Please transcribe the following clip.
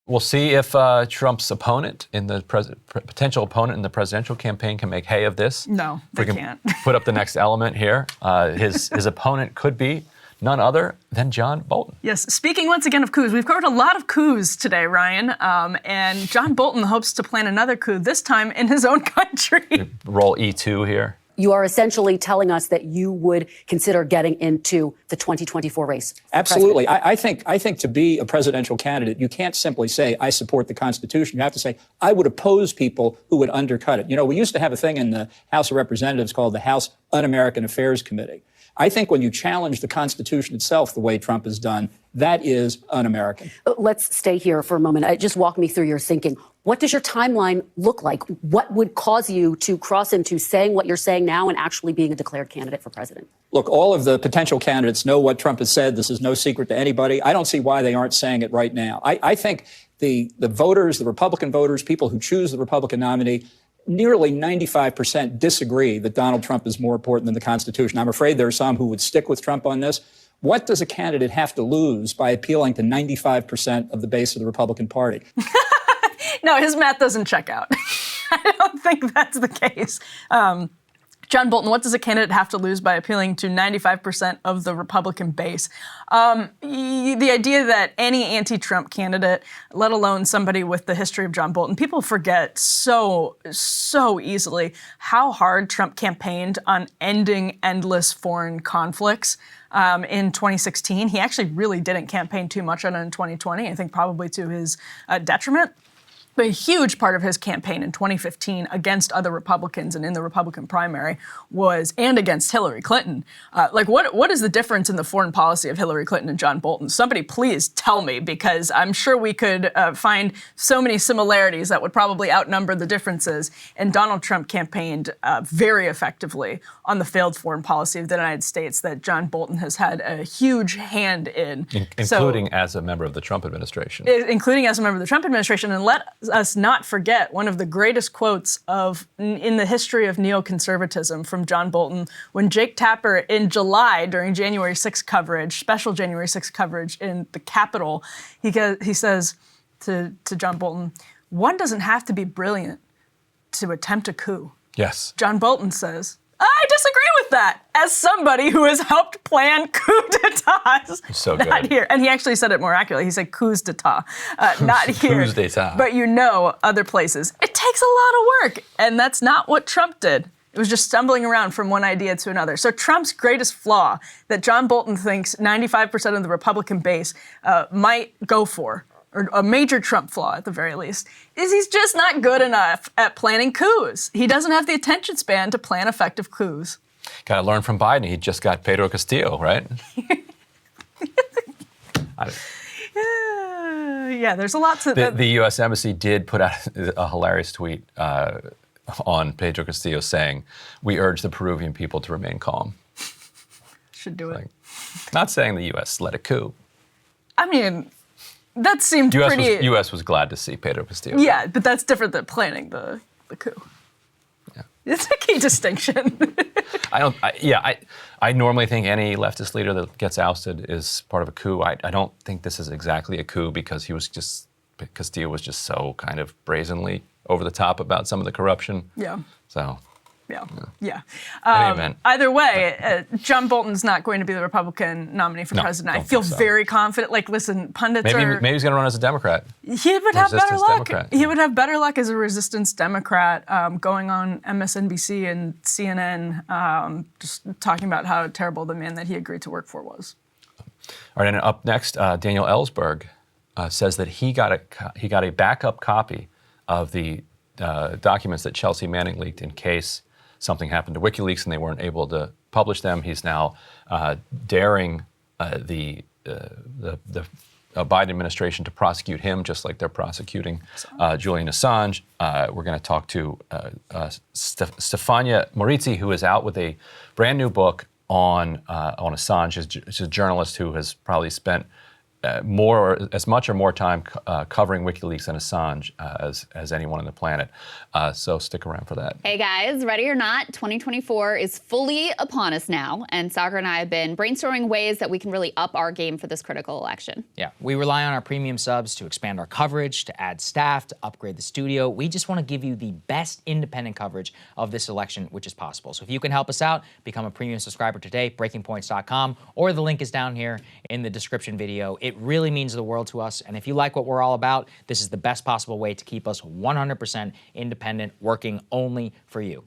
We'll see if Trump's opponent in the potential opponent in the presidential campaign can make hay of this. No, they can't. Put up the next element here. His opponent could be none other than John Bolton. Yes. Speaking once again of coups, we've covered a lot of coups today, Ryan. And John Bolton hopes to plan another coup, this time in his own country. Roll E2 here. You are essentially telling us that you would consider getting into the 2024 race. Absolutely. I think to be a presidential candidate, you can't simply say, I support the Constitution. You have to say, I would oppose people who would undercut it. You know, we used to have a thing in the House of Representatives called the House Un-American Affairs Committee. I think when you challenge the Constitution itself the way Trump has done, that is un-American. Let's stay here for a moment. Just walk me through your thinking. What does your timeline look like? What would cause you to cross into saying what you're saying now and actually being a declared candidate for president? Look, all of the potential candidates know what Trump has said. This is no secret to anybody. I don't see why they aren't saying it right now. I think the voters, the Republican voters, people who choose the Republican nominee, nearly 95% disagree that Donald Trump is more important than the Constitution. I'm afraid there are some who would stick with Trump on this. What does a candidate have to lose by appealing to 95% of the base of the Republican Party? No, his math doesn't check out. I don't think that's the case. John Bolton, what does a candidate have to lose by appealing to 95% of the Republican base? The idea that any anti-Trump candidate, let alone somebody with the history of John Bolton, people forget so easily how hard Trump campaigned on ending endless foreign conflicts. In 2016, he actually really didn't campaign too much on it in 2020, I think probably to his detriment. But a huge part of his campaign in 2015 against other Republicans and in the Republican primary and against Hillary Clinton. What is the difference in the foreign policy of Hillary Clinton and John Bolton? Somebody please tell me, because I'm sure we could find so many similarities that would probably outnumber the differences. And Donald Trump campaigned very effectively on the failed foreign policy of the United States that John Bolton has had a huge hand in. Including as a member of the Trump administration. Including as a member of the Trump administration. And let us not forget one of the greatest quotes in the history of neoconservatism from John Bolton when Jake Tapper in July during January 6th coverage, special January 6th coverage in the Capitol, he says to John Bolton, "One doesn't have to be brilliant to attempt a coup." Yes. John Bolton says, I disagree with that as somebody who has helped plan coup d'etats. So not good. here. And he actually said it more accurately. He said coups d'etat, not here. Coups d'etat. But other places. It takes a lot of work. And that's not what Trump did. It was just stumbling around from one idea to another. So Trump's greatest flaw that John Bolton thinks 95% of the Republican base might go for, or a major Trump flaw at the very least, is he's just not good enough at planning coups. He doesn't have the attention span to plan effective coups. Got to learn from Biden. He just got Pedro Castillo, right? Yeah, there's a lot to... The U.S. Embassy did put out a hilarious tweet on Pedro Castillo saying, "We urge the Peruvian people to remain calm." Should do it. Not saying the U.S. led a coup. I mean... That seemed pretty... U.S. was glad to see Pedro Castillo. Yeah, but that's different than planning the coup. Yeah. It's a key distinction. I normally think any leftist leader that gets ousted is part of a coup. I don't think this is exactly a coup because Castillo was just so kind of brazenly over the top about some of the corruption. Yeah. So... Yeah. Either way, John Bolton's not going to be the Republican nominee for president. I feel very confident. Listen, pundits maybe he's going to run as a Democrat. He would have better luck. Democrat. He would have better luck as a resistance Democrat, going on MSNBC and CNN, just talking about how terrible the man that he agreed to work for was. All right, and up next, Daniel Ellsberg says that he got a backup copy of the documents that Chelsea Manning leaked in case something happened to WikiLeaks and they weren't able to publish them. He's now daring the Biden administration to prosecute him, just like they're prosecuting Julian Assange. We're going to talk to Stefania Morizzi, who is out with a brand new book on Assange. She's a journalist who has probably spent as much or more time covering WikiLeaks and Assange as anyone on the planet. So stick around for that. Hey guys, ready or not, 2024 is fully upon us now, and Sagar and I have been brainstorming ways that we can really up our game for this critical election. Yeah, we rely on our premium subs to expand our coverage, to add staff, to upgrade the studio. We just want to give you the best independent coverage of this election, which is possible. So if you can help us out, become a premium subscriber today, breakingpoints.com, or the link is down here in the description video. It really means the world to us, and if you like what we're all about, this is the best possible way to keep us 100% independent, working only for you.